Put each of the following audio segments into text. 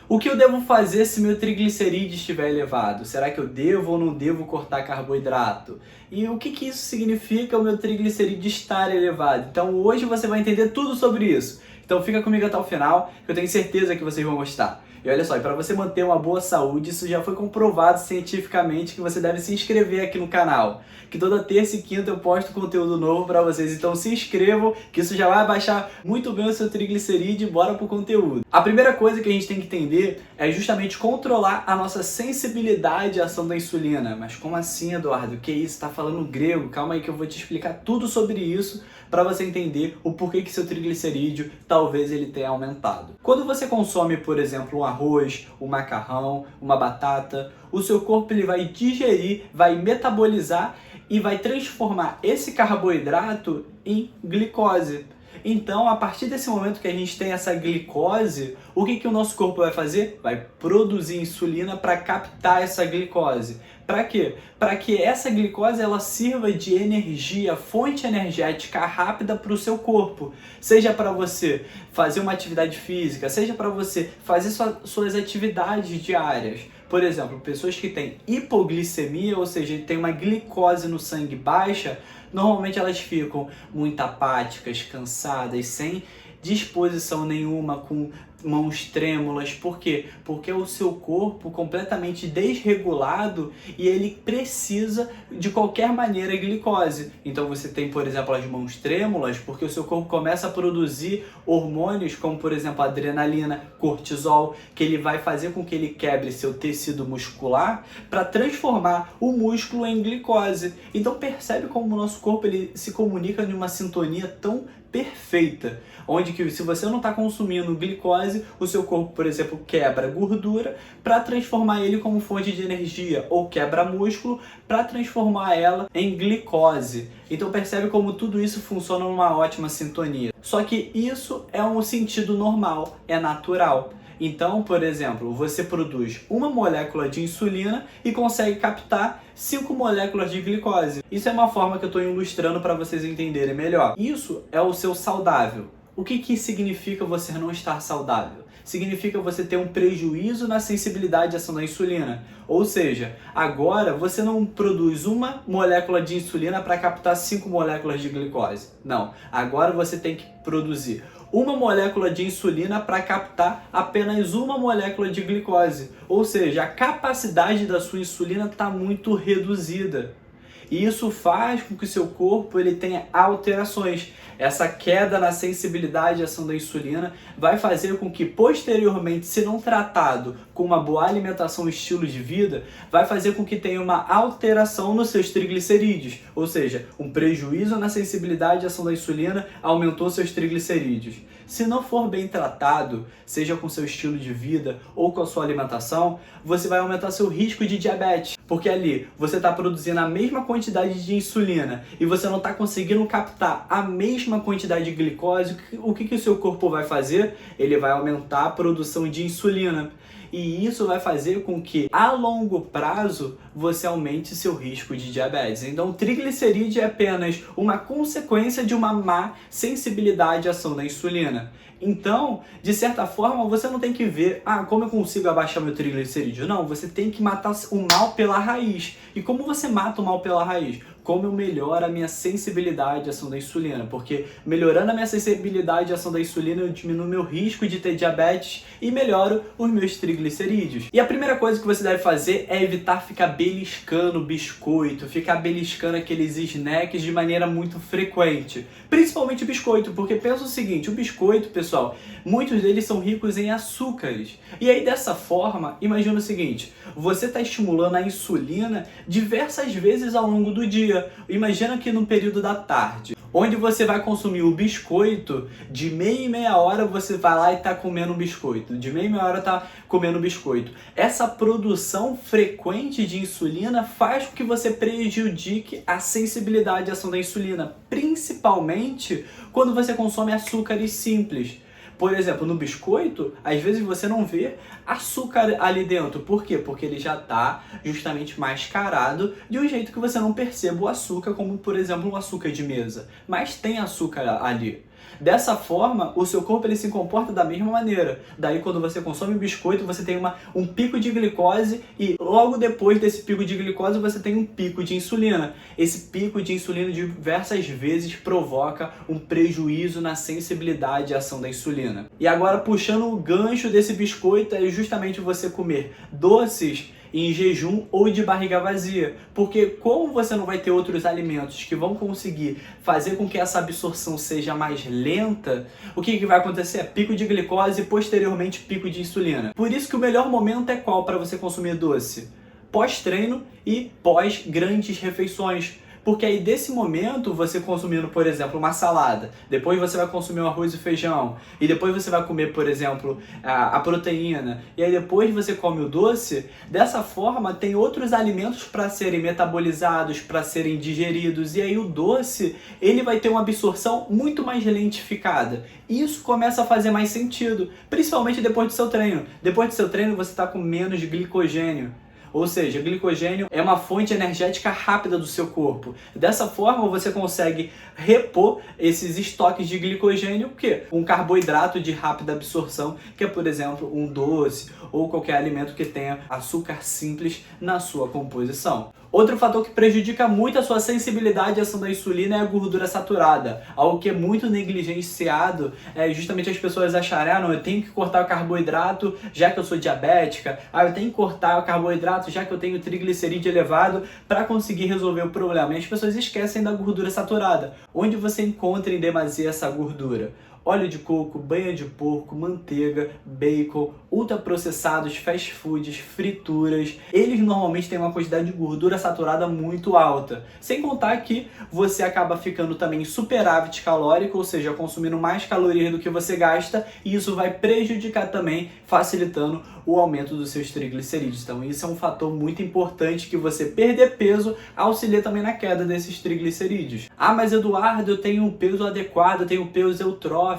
O que eu devo fazer se meu triglicerídeo estiver elevado? Será que eu devo ou não devo cortar carboidrato? E o que isso significa o meu triglicerídeo estar elevado? Então hoje você vai entender tudo sobre isso. Então fica comigo até o final, que eu tenho certeza que vocês vão gostar. E olha só, para você manter uma boa saúde, isso já foi comprovado cientificamente que você deve se inscrever aqui no canal. Que toda terça e quinta eu posto conteúdo novo para vocês, então se inscrevam, que isso já vai abaixar muito bem o seu triglicerídeo e bora pro conteúdo. A primeira coisa que a gente tem que entender é justamente controlar a nossa sensibilidade à ação da insulina. Mas como assim, Eduardo? O que é isso? Tá falando grego? Calma aí que eu vou te explicar tudo sobre isso para você entender o porquê que seu triglicerídeo talvez ele tenha aumentado. Quando você consome, por exemplo, um arroz, um macarrão, uma batata, o seu corpo ele vai digerir, vai metabolizar e vai transformar esse carboidrato em glicose. Então, a partir desse momento que a gente tem essa glicose, o que o nosso corpo vai fazer? Vai produzir insulina para captar essa glicose. Para quê? Para que essa glicose ela sirva de energia, fonte energética rápida para o seu corpo. Seja para você fazer uma atividade física, seja para você fazer suas atividades diárias. Por exemplo, pessoas que têm hipoglicemia, ou seja, tem uma glicose no sangue baixa, normalmente elas ficam muito apáticas, cansadas, sem disposição nenhuma, com mãos trêmulas. Por quê? Porque é o seu corpo completamente desregulado e ele precisa de qualquer maneira glicose. Então você tem, por exemplo, as mãos trêmulas porque o seu corpo começa a produzir hormônios como, por exemplo, a adrenalina, cortisol, que ele vai fazer com que ele quebre seu tecido muscular para transformar o músculo em glicose. Então percebe como o nosso corpo ele se comunica em uma sintonia tão perfeita, onde que se você não está consumindo glicose, o seu corpo, por exemplo, quebra gordura para transformar ele como fonte de energia, ou quebra músculo para transformar ela em glicose. Então percebe como tudo isso funciona numa ótima sintonia. Só que isso é um sentido normal, é natural. Então, por exemplo, você produz uma molécula de insulina e consegue captar 5 moléculas de glicose. Isso é uma forma que eu estou ilustrando para vocês entenderem melhor. Isso é o seu saudável. O que significa você não estar saudável? Significa você ter um prejuízo na sensibilidade à ação da insulina. Ou seja, agora você não produz uma molécula de insulina para captar 5 moléculas de glicose. Não, agora você tem que produzir uma molécula de insulina para captar apenas uma molécula de glicose. Ou seja, a capacidade da sua insulina está muito reduzida. E isso faz com que o seu corpo ele tenha alterações. Essa queda na sensibilidade à ação da insulina vai fazer com que posteriormente, se não tratado com uma boa alimentação e estilo de vida, vai fazer com que tenha uma alteração nos seus triglicerídeos. Ou seja, um prejuízo na sensibilidade à ação da insulina aumentou seus triglicerídeos. Se não for bem tratado, seja com seu estilo de vida ou com a sua alimentação, você vai aumentar seu risco de diabetes. Porque ali você está produzindo a mesma quantidade de insulina e você não está conseguindo captar a mesma quantidade de glicose, o que o seu corpo vai fazer? Ele vai aumentar a produção de insulina. E isso vai fazer com que, a longo prazo, você aumente seu risco de diabetes. Então, o triglicerídeo é apenas uma consequência de uma má sensibilidade à ação da insulina. Então, de certa forma, você não tem que ver, como eu consigo abaixar meu triglicerídeo? Não, você tem que matar o mal pela raiz. E como você mata o mal pela raiz? Como eu melhoro a minha sensibilidade à ação da insulina, porque melhorando a minha sensibilidade à ação da insulina, eu diminuo meu risco de ter diabetes e melhoro os meus triglicerídeos. E a primeira coisa que você deve fazer é evitar ficar beliscando biscoito, ficar beliscando aqueles snacks de maneira muito frequente. Principalmente o biscoito, porque pensa o seguinte, o biscoito, pessoal, muitos deles são ricos em açúcares. E aí dessa forma, imagina o seguinte, você está estimulando a insulina diversas vezes ao longo do dia. Imagina que no período da tarde, onde você vai consumir o biscoito, de meia em meia hora você vai lá e está comendo um biscoito. De meia em meia hora está comendo biscoito. Essa produção frequente de insulina faz com que você prejudique a sensibilidade à ação da insulina, principalmente quando você consome açúcares simples. Por exemplo, no biscoito, às vezes você não vê açúcar ali dentro. Por quê? Porque ele já está justamente mascarado de um jeito que você não perceba o açúcar, como por exemplo o açúcar de mesa. Mas tem açúcar ali. Dessa forma, o seu corpo ele se comporta da mesma maneira. Daí, quando você consome biscoito, você tem um pico de glicose e logo depois desse pico de glicose, você tem um pico de insulina. Esse pico de insulina diversas vezes provoca um prejuízo na sensibilidade à ação da insulina. E agora, puxando o gancho desse biscoito, é justamente você comer doces em jejum ou de barriga vazia, porque como você não vai ter outros alimentos que vão conseguir fazer com que essa absorção seja mais lenta, o que vai acontecer? Pico de glicose e posteriormente pico de insulina. Por isso que o melhor momento é qual para você consumir doce? Pós-treino e pós grandes refeições. Porque aí desse momento, você consumindo, por exemplo, uma salada, depois você vai consumir um arroz e feijão, e depois você vai comer, por exemplo, a proteína, e aí depois você come o doce, dessa forma tem outros alimentos para serem metabolizados, para serem digeridos, e aí o doce, ele vai ter uma absorção muito mais lentificada. Isso começa a fazer mais sentido, principalmente depois do seu treino. Depois do seu treino, você está com menos glicogênio. Ou seja, glicogênio é uma fonte energética rápida do seu corpo. Dessa forma, você consegue repor esses estoques de glicogênio, que um carboidrato de rápida absorção, que é, por exemplo, um doce ou qualquer alimento que tenha açúcar simples na sua composição. Outro fator que prejudica muito a sua sensibilidade à ação da insulina é a gordura saturada. Algo que é muito negligenciado é justamente as pessoas acharem, não, eu tenho que cortar o carboidrato já que eu sou diabética, eu tenho que cortar o carboidrato já que eu tenho triglicerídeo elevado para conseguir resolver o problema. E as pessoas esquecem da gordura saturada. Onde você encontra em demasia essa gordura? Óleo de coco, banha de porco, manteiga, bacon, ultraprocessados, fast foods, frituras. Eles normalmente têm uma quantidade de gordura saturada muito alta. Sem contar que você acaba ficando também em superávit calórico, ou seja, consumindo mais calorias do que você gasta, e isso vai prejudicar também, facilitando o aumento dos seus triglicerídeos. Então isso é um fator muito importante, que você perder peso auxilia também na queda desses triglicerídeos. Mas Eduardo, eu tenho um peso adequado, eu tenho um peso eutrófico.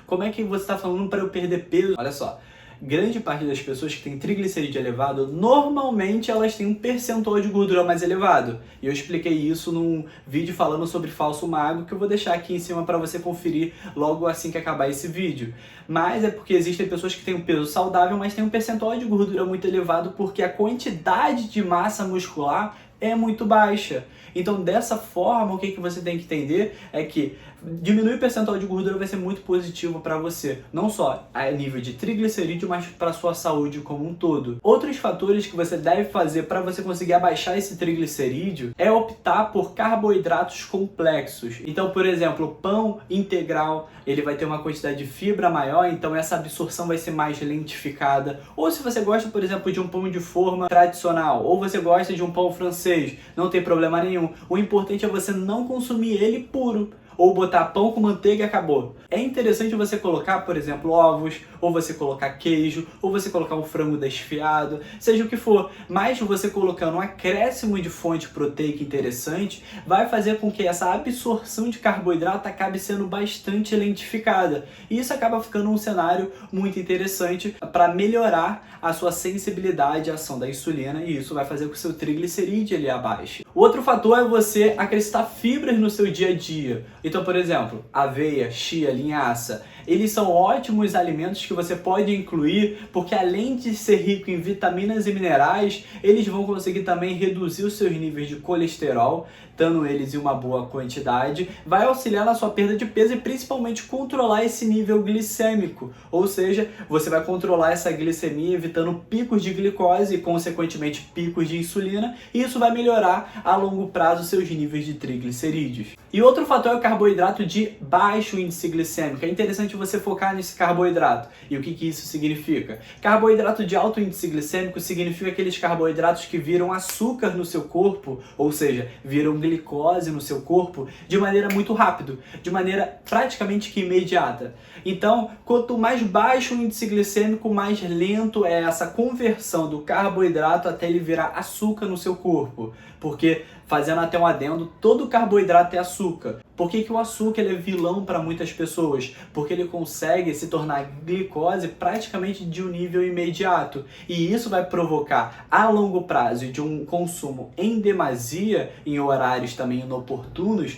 Como é que você está falando para eu perder peso? Olha só, grande parte das pessoas que têm triglicerídeo elevado, normalmente elas têm um percentual de gordura mais elevado. E eu expliquei isso num vídeo falando sobre falso magro, que eu vou deixar aqui em cima para você conferir logo assim que acabar esse vídeo. Mas é porque existem pessoas que têm um peso saudável, mas têm um percentual de gordura muito elevado, porque a quantidade de massa muscular é muito baixa. Então, dessa forma, o que você tem que entender é que diminuir o percentual de gordura vai ser muito positivo para você, não só a nível de triglicerídeo, mas para a sua saúde como um todo. Outros fatores que você deve fazer para você conseguir abaixar esse triglicerídeo é optar por carboidratos complexos. Então, por exemplo, o pão integral, ele vai ter uma quantidade de fibra maior, então essa absorção vai ser mais lentificada. Ou se você gosta, por exemplo, de um pão de forma tradicional, ou você gosta de um pão francês, não tem problema nenhum. O importante é você não consumir ele puro, ou botar pão com manteiga e acabou. É interessante você colocar, por exemplo, ovos, ou você colocar queijo, ou você colocar um frango desfiado, seja o que for. Mas você colocando um acréscimo de fonte proteica interessante, vai fazer com que essa absorção de carboidrato acabe sendo bastante lentificada. E isso acaba ficando um cenário muito interessante para melhorar a sua sensibilidade à ação da insulina, e isso vai fazer com que o seu triglicerídeo ele abaixe. O outro fator é você acrescentar fibras no seu dia a dia. Então, por exemplo, aveia, chia, linhaça, eles são ótimos alimentos que você pode incluir, porque além de ser rico em vitaminas e minerais, eles vão conseguir também reduzir os seus níveis de colesterol, dando eles em uma boa quantidade, vai auxiliar na sua perda de peso e principalmente controlar esse nível glicêmico, ou seja, você vai controlar essa glicemia evitando picos de glicose e consequentemente picos de insulina, e isso vai melhorar a longo prazo seus níveis de triglicerídeos. E outro fator é o carboidrato de baixo índice glicêmico. É interessante você focar nesse carboidrato. E o que isso significa? Carboidrato de alto índice glicêmico significa aqueles carboidratos que viram açúcar no seu corpo, ou seja, viram glicose no seu corpo de maneira muito rápida, de maneira praticamente que imediata. Então, quanto mais baixo o índice glicêmico, mais lento é essa conversão do carboidrato até ele virar açúcar no seu corpo. Porque, fazendo até um adendo, todo carboidrato é açúcar. Por que o açúcar ele é vilão para muitas pessoas? Porque ele consegue se tornar glicose praticamente de um nível imediato. E isso vai provocar, a longo prazo, de um consumo em demasia, em horários também inoportunos,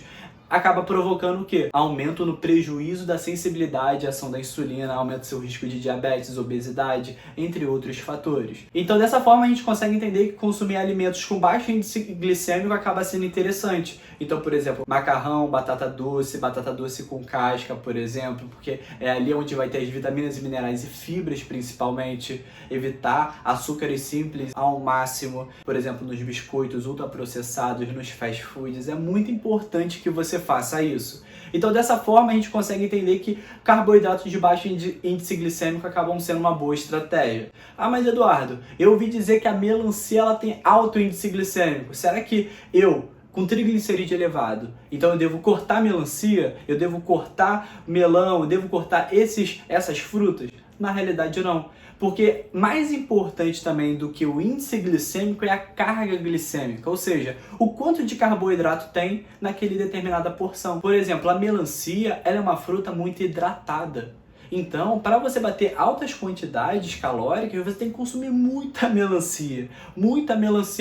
acaba provocando o quê? Aumento no prejuízo da sensibilidade à ação da insulina, aumenta seu risco de diabetes, obesidade, entre outros fatores. Então, dessa forma, a gente consegue entender que consumir alimentos com baixo índice glicêmico acaba sendo interessante. Então, por exemplo, macarrão, batata doce com casca, por exemplo, porque é ali onde vai ter as vitaminas e minerais e fibras, principalmente. Evitar açúcares simples ao máximo, por exemplo, nos biscoitos ultraprocessados, nos fast foods. É muito importante que você faça isso. Então, dessa forma, a gente consegue entender que carboidratos de baixo índice glicêmico acabam sendo uma boa estratégia. Ah, mas Eduardo, eu ouvi dizer que a melancia ela tem alto índice glicêmico. Será que eu, com triglicerídeo elevado, então eu devo cortar melancia, eu devo cortar melão, eu devo cortar essas frutas? Na realidade, não. Porque mais importante também do que o índice glicêmico é a carga glicêmica, ou seja, o quanto de carboidrato tem naquele determinada porção. Por exemplo, a melancia ela é uma fruta muito hidratada. Então, para você bater altas quantidades calóricas, você tem que consumir muita melancia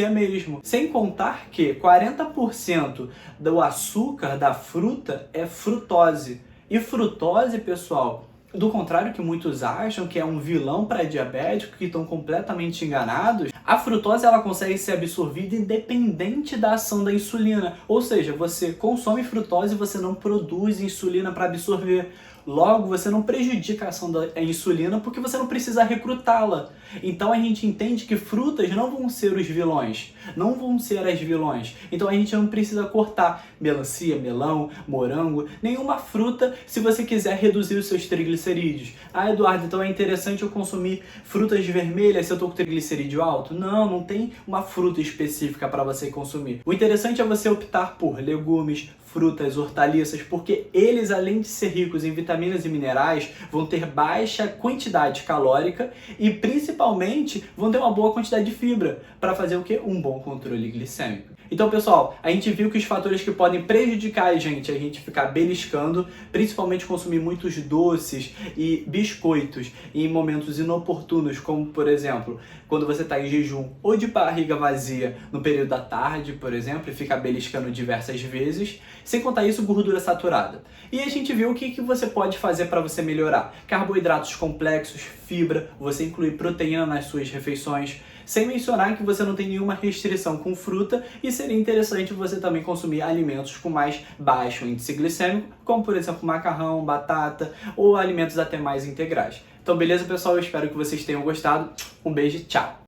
mesmo. Sem contar que 40% do açúcar da fruta é frutose. E frutose, pessoal, do contrário que muitos acham que é um vilão pré-diabético, que estão completamente enganados, a frutose ela consegue ser absorvida independente da ação da insulina. Ou seja, você consome frutose e você não produz insulina para absorver. Logo, você não prejudica a ação da insulina porque você não precisa recrutá-la. Então a gente entende que frutas não vão ser os vilões, não vão ser as vilões. Então a gente não precisa cortar melancia, melão, morango, nenhuma fruta se você quiser reduzir os seus triglicerídeos. Ah, Eduardo, então é interessante eu consumir frutas vermelhas se eu estou com triglicerídeo alto? Não, não tem uma fruta específica para você consumir. O interessante é você optar por legumes, frutas, hortaliças, porque eles, além de ser ricos em vitaminas e minerais, vão ter baixa quantidade calórica e principalmente vão ter uma boa quantidade de fibra para fazer o quê? Um bom controle glicêmico. Então, pessoal, a gente viu que os fatores que podem prejudicar a gente ficar beliscando, principalmente consumir muitos doces e biscoitos em momentos inoportunos, como, por exemplo, quando você está em jejum ou de barriga vazia no período da tarde, por exemplo, e fica beliscando diversas vezes, sem contar isso, gordura saturada. E a gente viu o que você pode fazer para você melhorar. Carboidratos complexos, fibra, você incluir proteína nas suas refeições, sem mencionar que você não tem nenhuma restrição com fruta e seria interessante você também consumir alimentos com mais baixo índice glicêmico, como por exemplo macarrão, batata ou alimentos até mais integrais. Então beleza, pessoal? Eu espero que vocês tenham gostado. Um beijo e tchau!